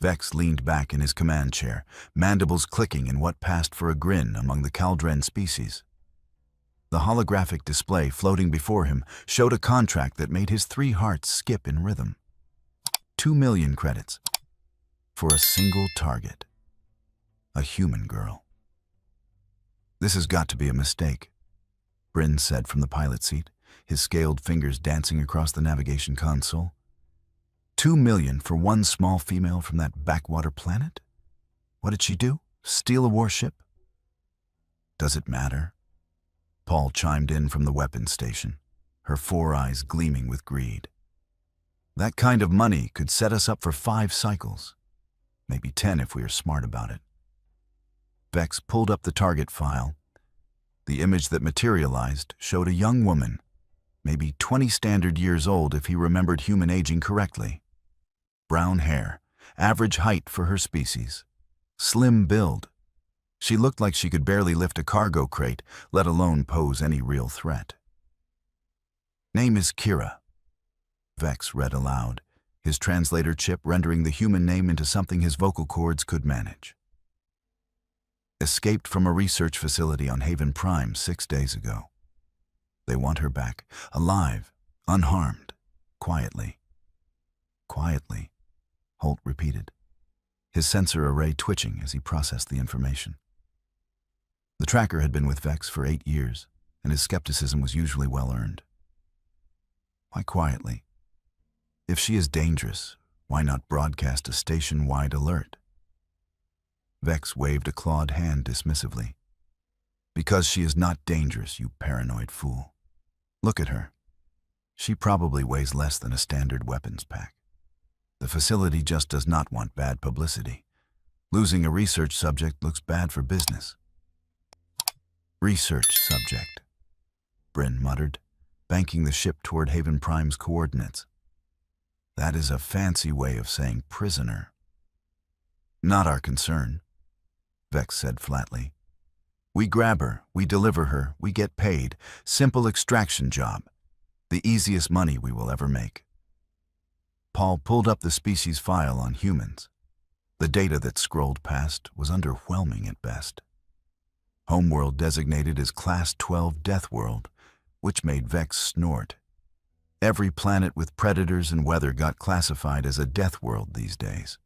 Vex leaned back in his command chair, mandibles clicking in what passed for a grin among the Caldren species. The holographic display floating before him showed a contract that made his 3 hearts skip in rhythm. 2 million credits for a single target. A human girl. "This has got to be a mistake," Bryn said from the pilot seat, his scaled fingers dancing across the navigation console. 2 million for one small female from that backwater planet? What did she do? Steal a warship? "Does it matter?" Paul chimed in from the weapons station, her 4 eyes gleaming with greed. "That kind of money could set us up for 5 cycles. Maybe 10 if we are smart about it." Vex pulled up the target file. The image that materialized showed a young woman, maybe 20 standard years old if he remembered human aging correctly. Brown hair, average height for her species. Slim build. She looked like she could barely lift a cargo crate, let alone pose any real threat. "Name is Kira," Vex read aloud, his translator chip rendering the human name into something his vocal cords could manage. "Escaped from a research facility on Haven Prime 6 days ago. They want her back, alive, unharmed, quietly." "Quietly," Holt repeated, his sensor array twitching as he processed the information. The tracker had been with Vex for 8 years, and his skepticism was usually well-earned. Why quietly? If she is dangerous, why not broadcast a station-wide alert? Vex waved a clawed hand dismissively. "Because she is not dangerous, you paranoid fool. Look at her. She probably weighs less than a standard weapons pack. The facility just does not want bad publicity. Losing a research subject looks bad for business." "Research subject," Bryn muttered, banking the ship toward Haven Prime's coordinates. "That is a fancy way of saying prisoner." "Not our concern," Vex said flatly. "We grab her, we deliver her, we get paid. Simple extraction job. The easiest money we will ever make." Paul pulled up the species file on humans. The data that scrolled past was underwhelming at best. Homeworld designated as Class 12 Deathworld, which made Vex snort. Every planet with predators and weather got classified as a Deathworld these days.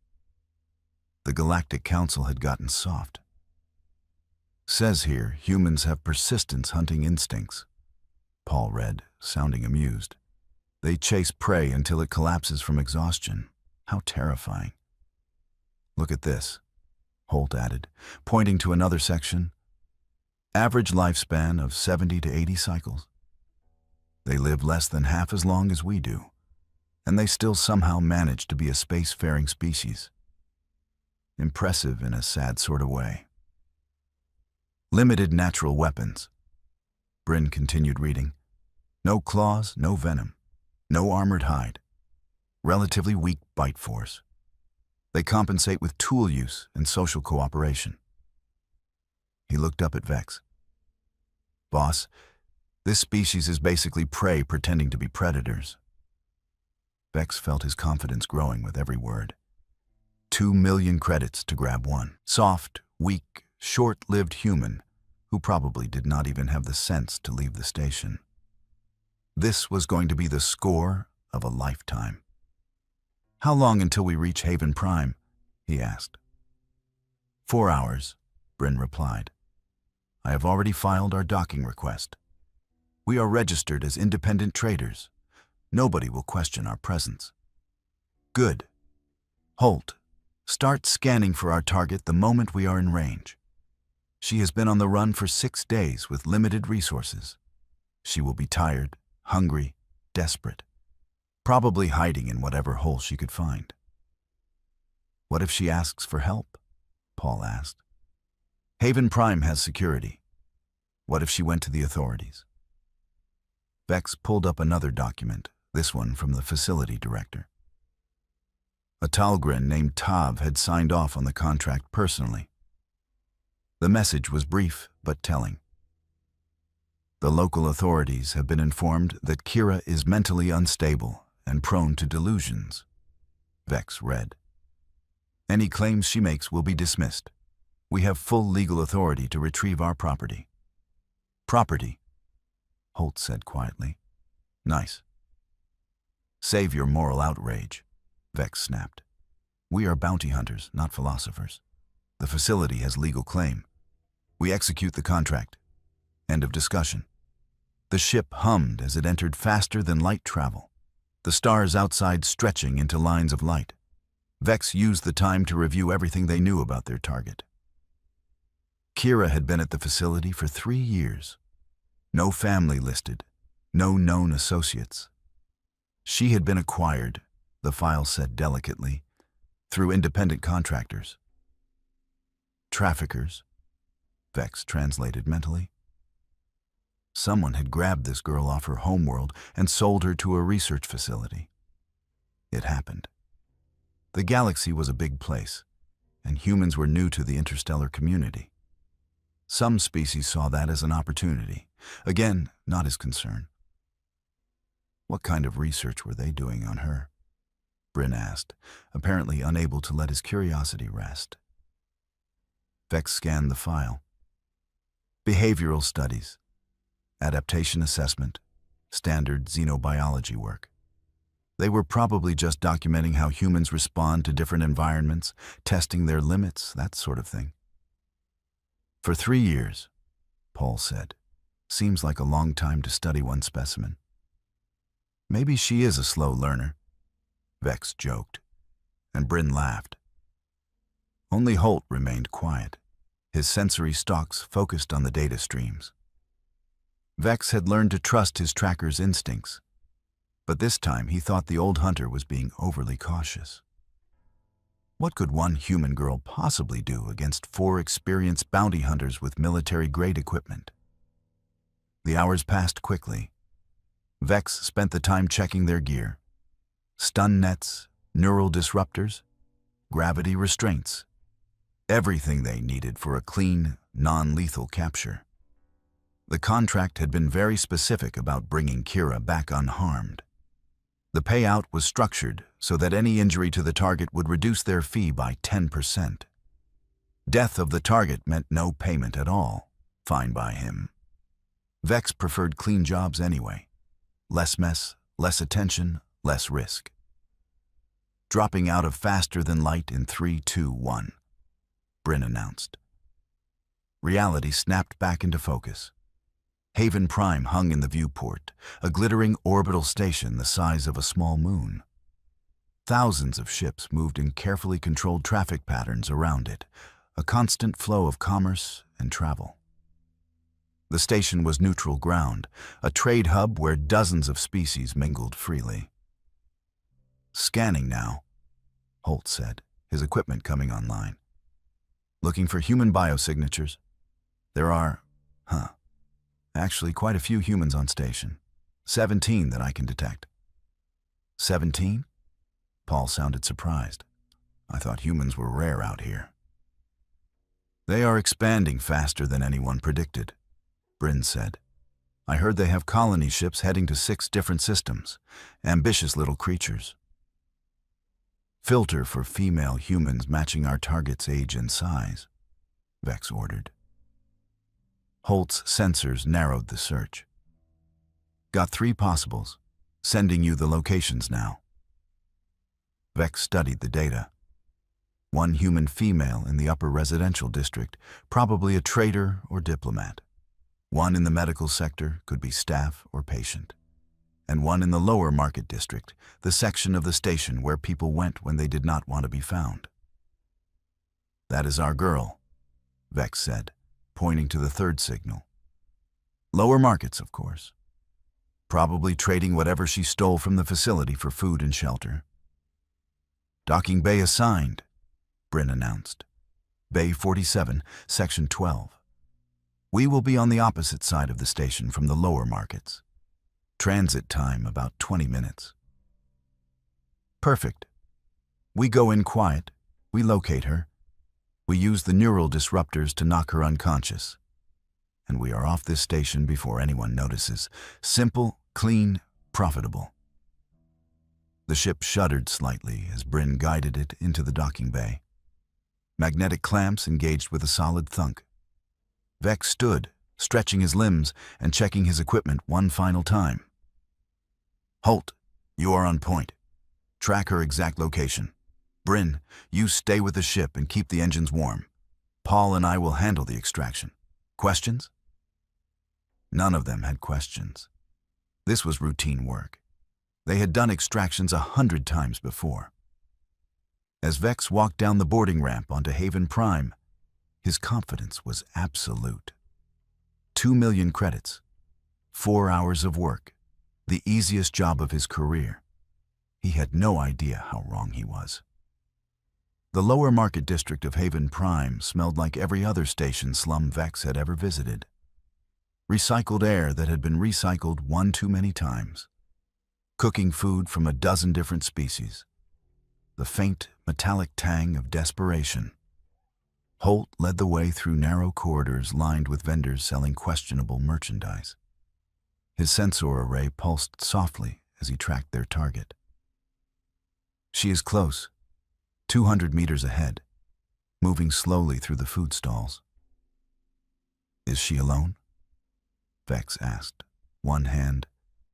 The Galactic Council had gotten soft. "Says here, humans have persistence hunting instincts," Paul read, sounding amused. "They chase prey until it collapses from exhaustion. How terrifying." "Look at this," Holt added, pointing to another section. "Average lifespan of 70 to 80 cycles. They live less than half as long as we do, and they still somehow manage to be a spacefaring species. Impressive in a sad sort of way." "Limited natural weapons," Bryn continued reading. "No claws, no venom. No armored hide. Relatively weak bite force. They compensate with tool use and social cooperation." He looked up at Vex. "Boss, this species is basically prey pretending to be predators." Vex felt his confidence growing with every word. 2 million credits to grab one. Soft, weak, short-lived human who probably did not even have the sense to leave the station. This was going to be the score of a lifetime. "How long until we reach Haven Prime?" he asked. 4 hours, Bryn replied. "I have already filed our docking request. We are registered as independent traders. Nobody will question our presence." "Good. Holt, start scanning for our target the moment we are in range. She has been on the run for 6 days with limited resources. She will be tired, hungry, desperate, probably hiding in whatever hole she could find." "What if she asks for help?" Paul asked. "Haven Prime has security. What if she went to the authorities?" Vex pulled up another document, this one from the facility director. A Talgrin named Tav had signed off on the contract personally. The message was brief but telling. "The local authorities have been informed that Kira is mentally unstable and prone to delusions," Vex read. Any claims she makes will be dismissed. We have full legal authority to retrieve our property." "Property," Holt said quietly. "Nice." "Save your moral outrage," Vex snapped. "We are bounty hunters, not philosophers. The facility has legal claim. We execute the contract. End of discussion." The ship hummed as it entered faster than light travel, the stars outside stretching into lines of light. Vex used the time to review everything they knew about their target. Kira had been at the facility for 3 years. No family listed, no known associates. She had been acquired, the file said delicately, through independent contractors. "Traffickers," Vex translated mentally. Someone had grabbed this girl off her homeworld and sold her to a research facility. It happened. The galaxy was a big place, and humans were new to the interstellar community. Some species saw that as an opportunity. Again, not his concern. What kind of research were they doing on her? Bryn asked, apparently unable to let his curiosity rest. Vex scanned the file. Behavioral studies, adaptation assessment, standard xenobiology work. They were probably just documenting how humans respond to different environments, testing their limits, that sort of thing. "For 3 years, Paul said. "Seems like a long time to study one specimen." "Maybe she is a slow learner," Vex joked, and Bryn laughed. Only Holt remained quiet, his sensory stalks focused on the data streams. Vex had learned to trust his tracker's instincts, but this time he thought the old hunter was being overly cautious. What could one human girl possibly do against 4 experienced bounty hunters with military-grade equipment? The hours passed quickly. Vex spent the time checking their gear. Stun nets, neural disruptors, gravity restraints. Everything they needed for a clean, non-lethal capture. The contract had been very specific about bringing Kira back unharmed. The payout was structured so that any injury to the target would reduce their fee by 10%. Death of the target meant no payment at all, fine by him. Vex preferred clean jobs anyway. Less mess, less attention, less risk. Dropping out of faster than light in 3, 2, 1, Bryn announced. Reality snapped back into focus. Haven Prime hung in the viewport, a glittering orbital station the size of a small moon. Thousands of ships moved in carefully controlled traffic patterns around it, a constant flow of commerce and travel. The station was neutral ground, a trade hub where dozens of species mingled freely. "Scanning now," Holt said, his equipment coming online. "Looking for human biosignatures. There are, actually quite a few humans on station. 17 that I can detect." 17? Paul sounded surprised. "I thought humans were rare out here." "They are expanding faster than anyone predicted," Bryn said. "I heard they have colony ships heading to 6 different systems, ambitious little creatures." "Filter for female humans matching our target's age and size," Vex ordered. Holt's sensors narrowed the search. "Got 3 possibles. Sending you the locations now." Vex studied the data. 1 human female in the upper residential district, probably a trader or diplomat. 1 in the medical sector, could be staff or patient. And 1 in the lower market district, the section of the station where people went when they did not want to be found. "That is our girl," Vex said, pointing to the 3rd signal. "Lower markets, of course. Probably trading whatever she stole from the facility for food and shelter." "Docking bay assigned," Bryn announced. "Bay 47, Section 12. We will be on the opposite side of the station from the lower markets. Transit time about 20 minutes. "Perfect. We go in quiet. We locate her. We use the neural disruptors to knock her unconscious. And we are off this station before anyone notices. Simple, clean, profitable." The ship shuddered slightly as Bryn guided it into the docking bay. Magnetic clamps engaged with a solid thunk. Vex stood, stretching his limbs and checking his equipment one final time. "Holt, you are on point. Track her exact location. Bryn, you stay with the ship and keep the engines warm. Paul and I will handle the extraction. Questions?" None of them had questions. This was routine work. They had done extractions 100 times before. As Vex walked down the boarding ramp onto Haven Prime, his confidence was absolute. 2 million credits, 4 hours of work, the easiest job of his career. He had no idea how wrong he was. The lower market district of Haven Prime smelled like every other station slum Vex had ever visited. Recycled air that had been recycled one too many times. Cooking food from a dozen different species. The faint, metallic tang of desperation. Holt led the way through narrow corridors lined with vendors selling questionable merchandise. His sensor array pulsed softly as he tracked their target. She is close, 200 meters ahead, moving slowly through the food stalls. Is she alone? Vex asked, one hand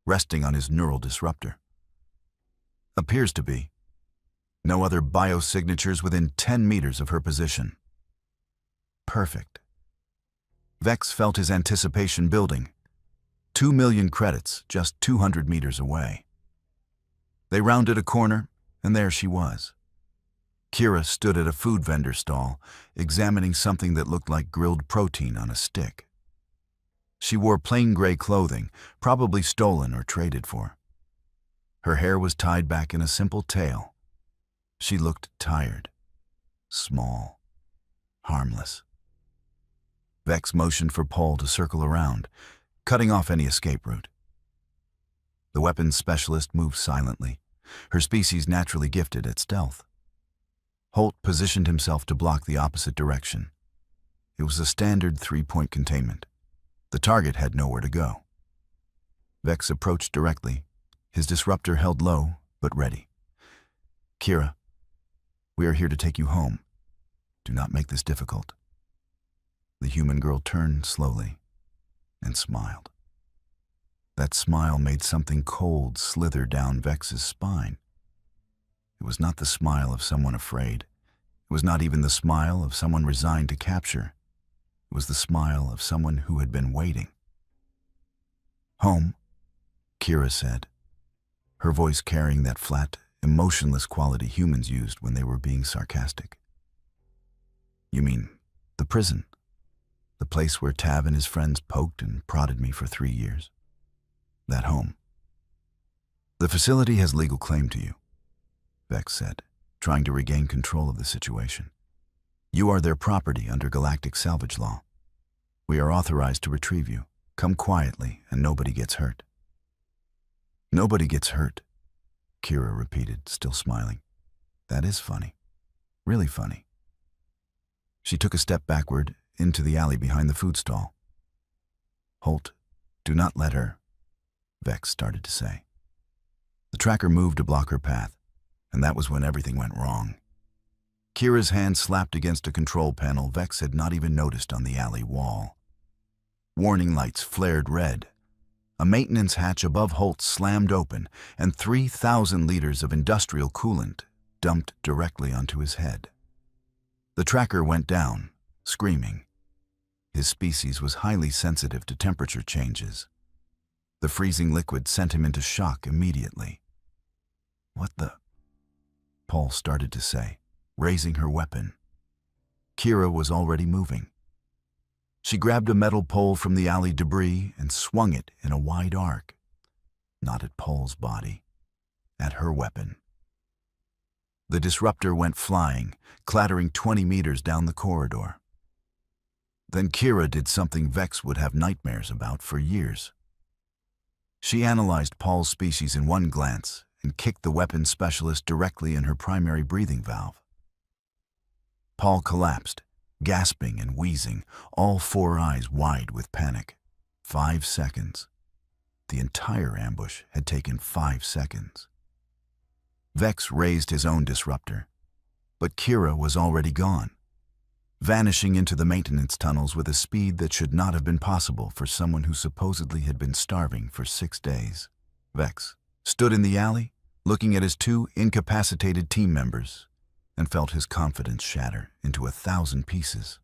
resting on his neural disruptor. Appears to be. No other biosignatures within 10 meters of her position. Perfect. Vex felt his anticipation building. 2 million credits just 200 meters away. They rounded a corner, and there she was. Kira stood at a food vendor stall, examining something that looked like grilled protein on a stick. She wore plain gray clothing, probably stolen or traded for. Her hair was tied back in a simple tail. She looked tired, small, harmless. Vex motioned for Paul to circle around, cutting off any escape route. The weapons specialist moved silently, her species naturally gifted at stealth. Holt positioned himself to block the opposite direction. It was a standard 3-point containment. The target had nowhere to go. Vex approached directly, his disruptor held low but ready. Kira, we are here to take you home. Do not make this difficult. The human girl turned slowly and smiled. That smile made something cold slither down Vex's spine. It was not the smile of someone afraid. It was not even the smile of someone resigned to capture. It was the smile of someone who had been waiting. Home, Kira said, her voice carrying that flat, emotionless quality humans used when they were being sarcastic. You mean the prison? The place where Tav and his friends poked and prodded me for 3 years? That home. The facility has legal claim to you, Vex said, trying to regain control of the situation. You are their property under galactic salvage law. We are authorized to retrieve you. Come quietly and nobody gets hurt. Nobody gets hurt, Kira repeated, still smiling. That is funny. Really funny. She took a step backward into the alley behind the food stall. Holt, do not let her, Vex started to say. The tracker moved to block her path, and that was when everything went wrong. Kira's hand slapped against a control panel Vex had not even noticed on the alley wall. Warning lights flared red. A maintenance hatch above Holt slammed open, and 3,000 liters of industrial coolant dumped directly onto his head. The tracker went down, screaming. His species was highly sensitive to temperature changes. The freezing liquid sent him into shock immediately. What the? Paul started to say, raising her weapon. Kira was already moving. She grabbed a metal pole from the alley debris and swung it in a wide arc. Not at Paul's body, at her weapon. The disruptor went flying, clattering 20 meters down the corridor. Then Kira did something Vex would have nightmares about for years. She analyzed Paul's species in one glance and kicked the weapons specialist directly in her primary breathing valve. Paul collapsed, gasping and wheezing, all 4 eyes wide with panic. 5 seconds. The entire ambush had taken 5 seconds. Vex raised his own disruptor, but Kira was already gone, vanishing into the maintenance tunnels with a speed that should not have been possible for someone who supposedly had been starving for 6 days. Vex stood in the alley, looking at his 2 incapacitated team members, and felt his confidence shatter into 1,000 pieces.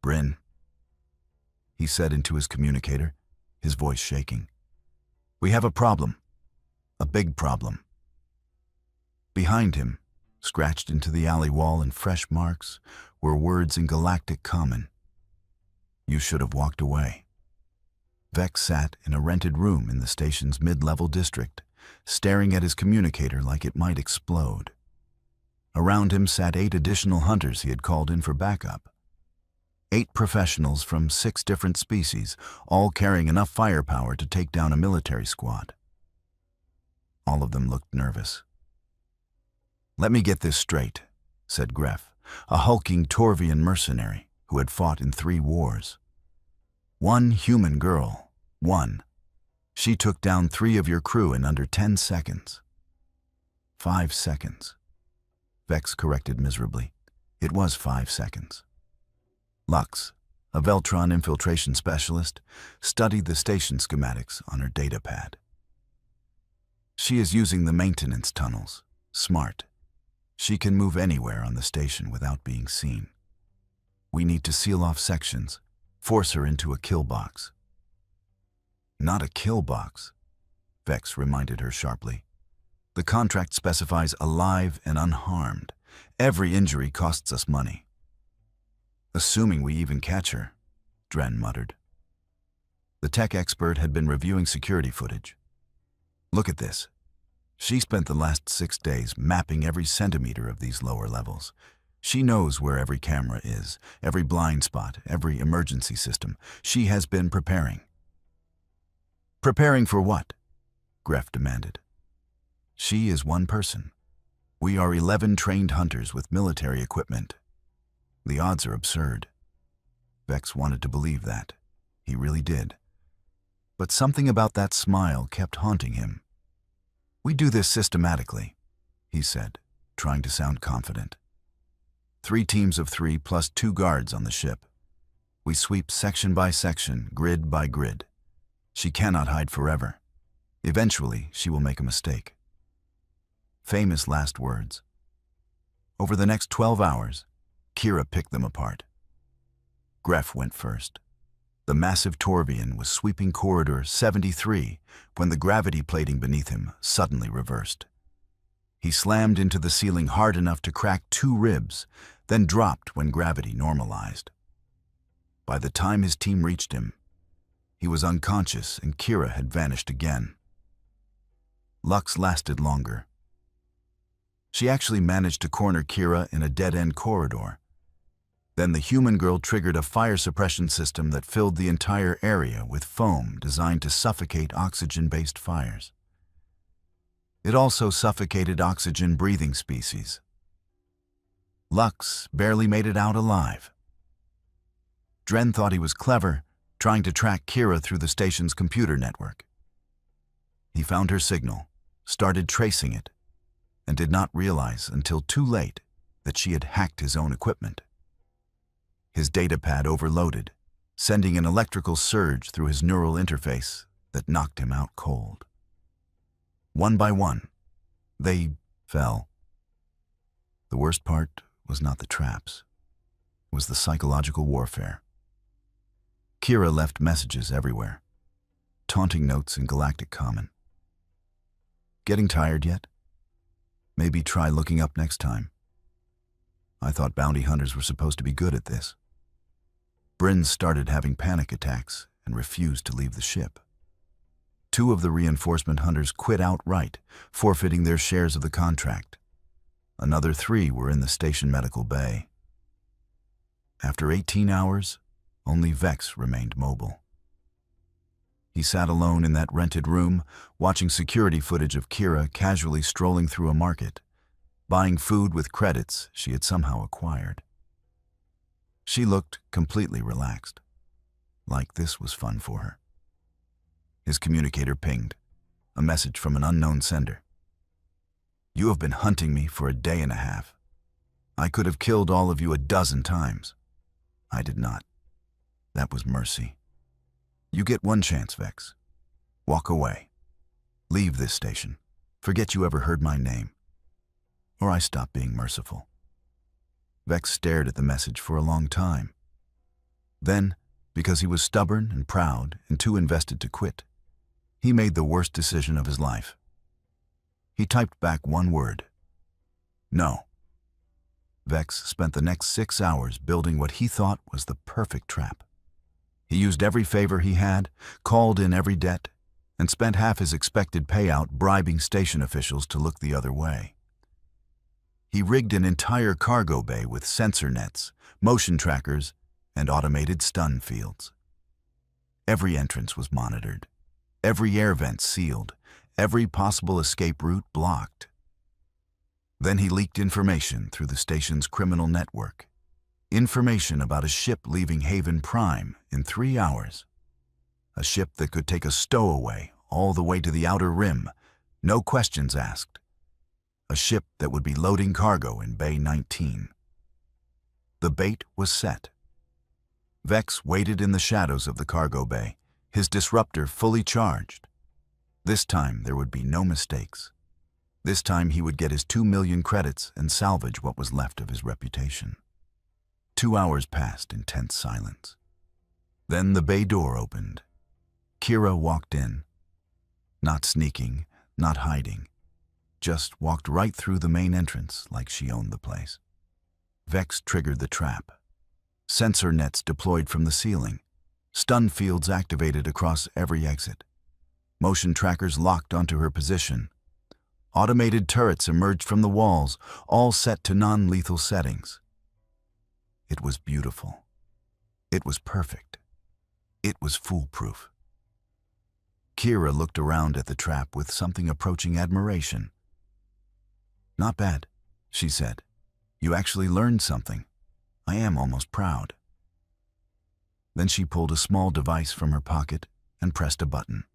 "Bryn," he said into his communicator, his voice shaking. "We have a problem. A big problem." Behind him, scratched into the alley wall in fresh marks, were words in galactic common. "You should have walked away." Vex sat in a rented room in the station's mid-level district, staring at his communicator like it might explode. Around him sat 8 additional hunters he had called in for backup. 8 professionals from 6 different species, all carrying enough firepower to take down a military squad. All of them looked nervous. "Let me get this straight," said Gref, a hulking Torvian mercenary who had fought in 3 wars. "One human girl, one. She took down 3 of your crew in under 10 seconds. 5 seconds. Vex corrected miserably. It was 5 seconds. Lux, a Veltron infiltration specialist, studied the station schematics on her datapad. "She is using the maintenance tunnels. Smart. She can move anywhere on the station without being seen. We need to seal off sections, force her into a kill box." "Not a kill box," Vex reminded her sharply. "The contract specifies alive and unharmed. Every injury costs us money." "Assuming we even catch her," Dren muttered. The tech expert had been reviewing security footage. "Look at this. She spent the last 6 days mapping every centimeter of these lower levels. She knows where every camera is, every blind spot, every emergency system. She has been preparing." "Preparing for what?" Gref demanded. "She is one person. We are 11 trained hunters with military equipment. The odds are absurd." Vex wanted to believe that. He really did. But something about that smile kept haunting him. "We do this systematically," he said, trying to sound confident. 3 teams of 3 plus 2 guards on the ship. We sweep section by section, grid by grid. She cannot hide forever. Eventually, she will make a mistake." Famous last words. Over the next 12 hours, Kira picked them apart. Gref went first. The massive Torvian was sweeping corridor 73 when the gravity plating beneath him suddenly reversed. He slammed into the ceiling hard enough to crack 2 ribs, then dropped when gravity normalized. By the time his team reached him, he was unconscious and Kira had vanished again. Lux lasted longer. She actually managed to corner Kira in a dead-end corridor. Then the human girl triggered a fire suppression system that filled the entire area with foam designed to suffocate oxygen-based fires. It also suffocated oxygen-breathing species. Lux barely made it out alive. Dren thought he was clever, trying to track Kira through the station's computer network. He found her signal, started tracing it, and did not realize until too late that she had hacked his own equipment. His datapad overloaded, sending an electrical surge through his neural interface that knocked him out cold. One by one, they fell. The worst part was not the traps. It was the psychological warfare. Kira left messages everywhere, taunting notes in galactic common. "Getting tired yet? Maybe try looking up next time. I thought bounty hunters were supposed to be good at this." Bryn started having panic attacks and refused to leave the ship. 2 of the reinforcement hunters quit outright, forfeiting their shares of the contract. Another 3 were in the station medical bay. After 18 hours, only Vex remained mobile. He sat alone in that rented room, watching security footage of Kira casually strolling through a market, buying food with credits she had somehow acquired. She looked completely relaxed, like this was fun for her. His communicator pinged, a message from an unknown sender. "You have been hunting me for a day and a half. I could have killed all of you a dozen times. I did not. That was mercy. You get one chance, Vex. Walk away. Leave this station. Forget you ever heard my name. Or I stop being merciful. Vex stared at the message for a long time. Then, because he was stubborn and proud and too invested to quit, he made the worst decision of his life. He typed back one word. No. Vex spent the next 6 hours building what he thought was the perfect trap. He used every favor he had, called in every debt, and spent half his expected payout bribing station officials to look the other way. He rigged an entire cargo bay with sensor nets, motion trackers, and automated stun fields. Every entrance was monitored, every air vent sealed, every possible escape route blocked. Then he leaked information through the station's criminal network. Information about a ship leaving Haven Prime in 3 hours. A ship that could take a stowaway all the way to the outer rim, no questions asked. A ship that would be loading cargo in Bay 19. The bait was set. Vex waited in the shadows of the cargo bay, his disruptor fully charged. This time there would be no mistakes. This time he would get his 2 million credits and salvage what was left of his reputation. 2 hours passed in tense silence. Then the bay door opened. Kira walked in. Not sneaking, not hiding. Just walked right through the main entrance like she owned the place. Vex triggered the trap. Sensor nets deployed from the ceiling. Stun fields activated across every exit. Motion trackers locked onto her position. Automated turrets emerged from the walls, all set to non-lethal settings. It was beautiful. It was perfect. It was foolproof. Kira looked around at the trap with something approaching admiration. "Not bad," she said. "You actually learned something. I am almost proud." Then she pulled a small device from her pocket and pressed a button.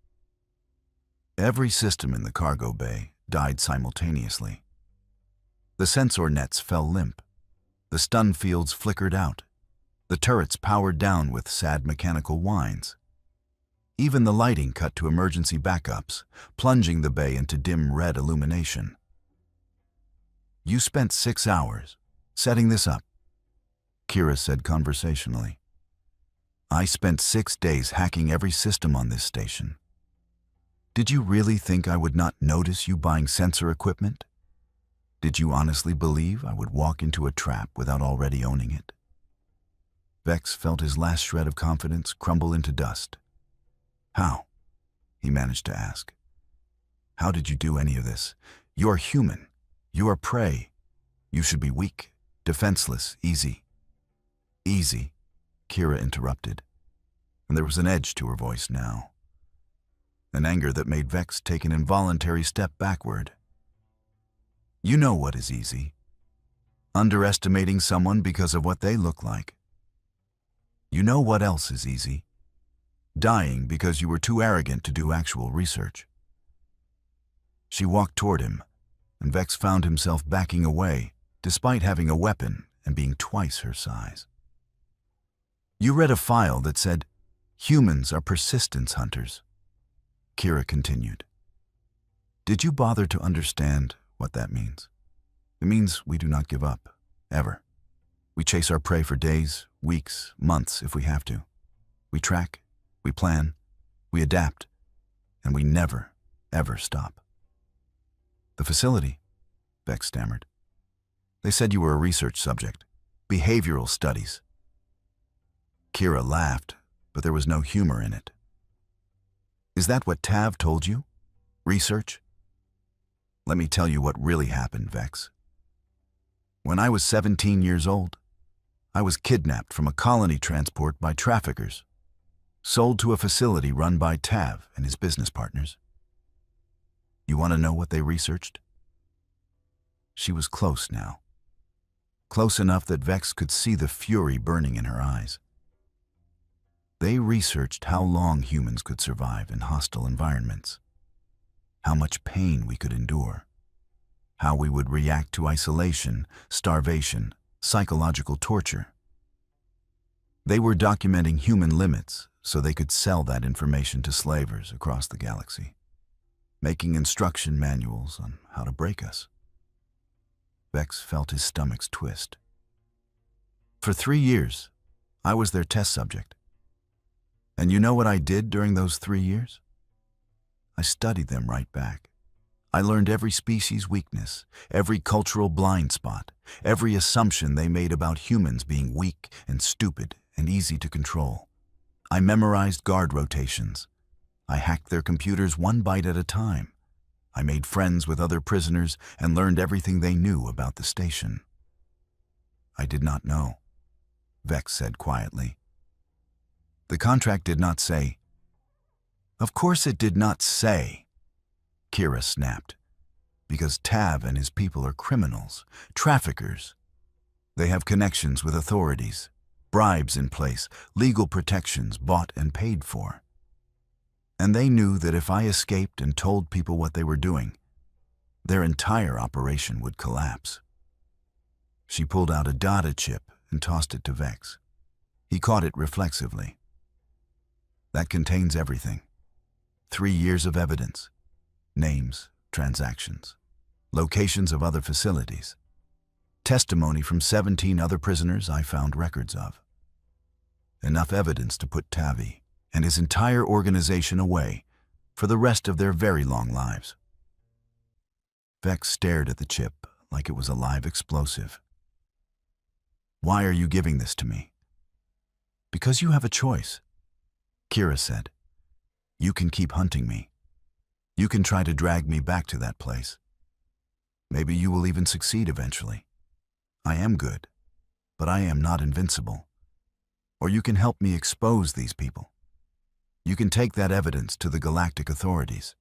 Every system in the cargo bay died simultaneously. The sensor nets fell limp. The stun fields flickered out. The turrets powered down with sad mechanical whines. Even the lighting cut to emergency backups, plunging the bay into dim red illumination. "You spent 6 hours setting this up," Kira said conversationally. "I spent 6 days hacking every system on this station. Did you really think I would not notice you buying sensor equipment? Did you honestly believe I would walk into a trap without already owning it?" Vex felt his last shred of confidence crumble into dust. "How?" he managed to ask. "How did you do any of this? You're human. You're prey. You should be weak, defenseless, easy." "Easy," Kira interrupted, and there was an edge to her voice now. An anger that made Vex take an involuntary step backward. "You know what is easy. Underestimating someone because of what they look like. You know what else is easy. Dying because you were too arrogant to do actual research." She walked toward him, and Vex found himself backing away, despite having a weapon and being twice her size. "You read a file that said, 'Humans are persistence hunters,'" Kira continued. "Did you bother to understand what that means? It means we do not give up, ever. We chase our prey for days, weeks, months if we have to. We track, we plan, we adapt, and we never, ever stop." "The facility," Vex stammered. "They said you were a research subject. Behavioral studies." Kira laughed, but there was no humor in it. "Is that what Tav told you? Research? Let me tell you what really happened, Vex. When I was 17 years old, I was kidnapped from a colony transport by traffickers, sold to a facility run by Tav and his business partners. You want to know what they researched?" She was close now. Close enough that Vex could see the fury burning in her eyes. They researched how long humans could survive in hostile environments, how much pain we could endure, how we would react to isolation, starvation, psychological torture. They were documenting human limits so they could sell that information to slavers across the galaxy, making instruction manuals on how to break us. Vex felt his stomach's twist. For 3 years, I was their test subject. And you know what I did during those 3 years? I studied them right back. I learned every species' weakness, every cultural blind spot, every assumption they made about humans being weak and stupid and easy to control. I memorized guard rotations. I hacked their computers 1 byte at a time. I made friends with other prisoners and learned everything they knew about the station. I did not know, Vex said quietly. The contract did not say. Of course it did not say, Kira snapped, because Tav and his people are criminals, traffickers. They have connections with authorities, bribes in place, legal protections bought and paid for. And they knew that if I escaped and told people what they were doing, their entire operation would collapse. She pulled out a data chip and tossed it to Vex. He caught it reflexively. That contains everything. 3 years of evidence. Names, transactions, locations of other facilities. Testimony from 17 other prisoners I found records of. Enough evidence to put Tavi and his entire organization away for the rest of their very long lives. Vex stared at the chip like it was a live explosive. Why are you giving this to me? Because you have a choice, Kira said. You can keep hunting me. You can try to drag me back to that place. Maybe you will even succeed eventually. I am good, but I am not invincible. Or you can help me expose these people. You can take that evidence to the galactic authorities.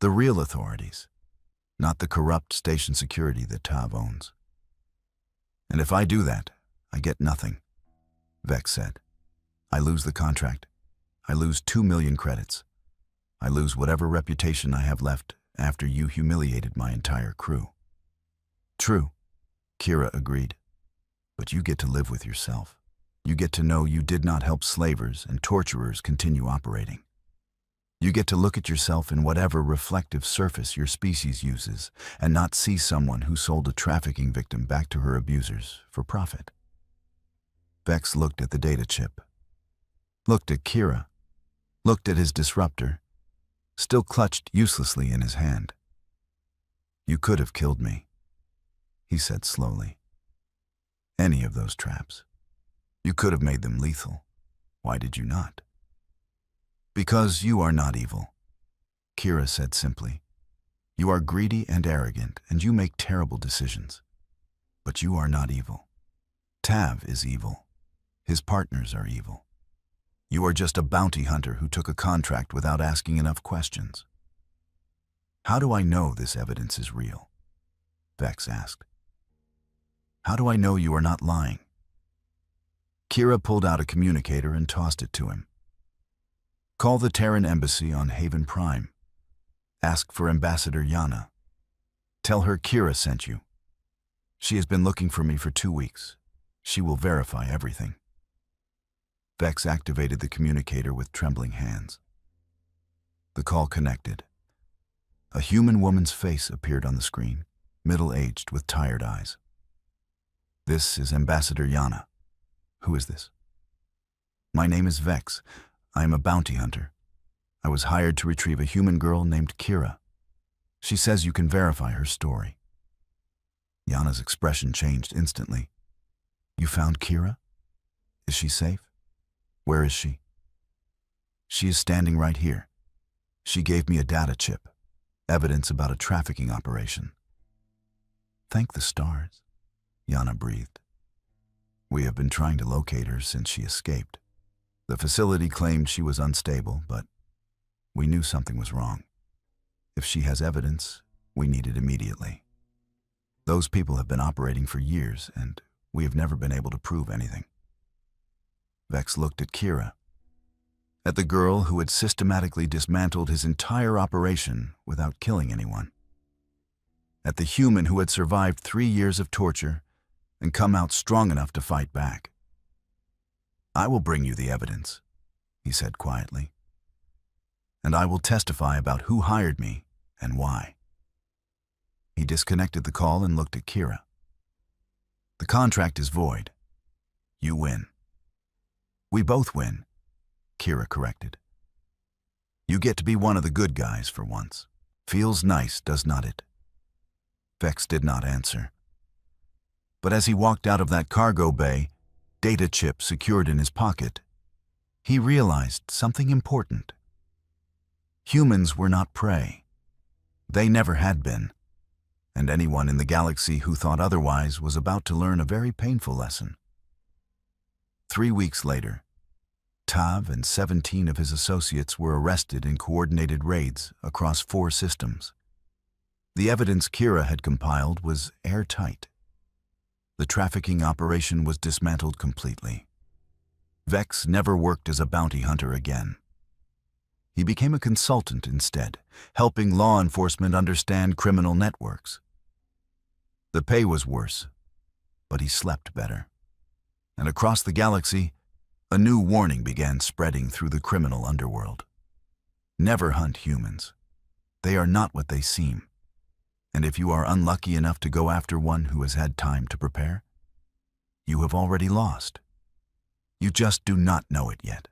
The real authorities, not the corrupt station security that Tav owns. And if I do that, I get nothing, Vex said. I lose the contract. I lose 2 million credits. I lose whatever reputation I have left after you humiliated my entire crew. True, Kira agreed. But you get to live with yourself. You get to know you did not help slavers and torturers continue operating. You get to look at yourself in whatever reflective surface your species uses and not see someone who sold a trafficking victim back to her abusers for profit. Vex looked at the data chip, looked at Kira, looked at his disruptor, still clutched uselessly in his hand. You could have killed me, he said slowly. Any of those traps. You could have made them lethal. Why did you not? Because you are not evil, Kira said simply. You are greedy and arrogant, and you make terrible decisions. But you are not evil. Tav is evil. His partners are evil. You are just a bounty hunter who took a contract without asking enough questions. How do I know this evidence is real? Vex asked. How do I know you are not lying? Kira pulled out a communicator and tossed it to him. Call the Terran embassy on Haven Prime. Ask for Ambassador Yana. Tell her Kira sent you. She has been looking for me for 2 weeks. She will verify everything. Vex activated the communicator with trembling hands. The call connected. A human woman's face appeared on the screen, middle-aged with tired eyes. This is Ambassador Yana. Who is this? My name is Vex. I am a bounty hunter. I was hired to retrieve a human girl named Kira. She says you can verify her story. Yana's expression changed instantly. You found Kira? Is she safe? Where is she? She is standing right here. She gave me a data chip, evidence about a trafficking operation. Thank the stars, Yana breathed. We have been trying to locate her since she escaped. The facility claimed she was unstable, but we knew something was wrong. If she has evidence, we need it immediately. Those people have been operating for years, and we have never been able to prove anything. Vex looked at Kira, at the girl who had systematically dismantled his entire operation without killing anyone. at the human who had survived 3 years of torture and come out strong enough to fight back. "I will bring you the evidence," he said quietly, "and I will testify about who hired me and why." He disconnected the call and looked at Kira. "The contract is void. You win." "We both win," Kira corrected. "You get to be one of the good guys for once. Feels nice, does not it?" Vex did not answer. But as he walked out of that cargo bay, data chip secured in his pocket, he realized something important. Humans were not prey. They never had been. And anyone in the galaxy who thought otherwise was about to learn a very painful lesson. 3 weeks later, Tav and 17 of his associates were arrested in coordinated raids across 4 systems. The evidence Kira had compiled was airtight. The trafficking operation was dismantled completely. Vex never worked as a bounty hunter again. He became a consultant instead, helping law enforcement understand criminal networks. The pay was worse, but he slept better. And across the galaxy, a new warning began spreading through the criminal underworld. Never hunt humans. They are not what they seem. And if you are unlucky enough to go after one who has had time to prepare, you have already lost. You just do not know it yet.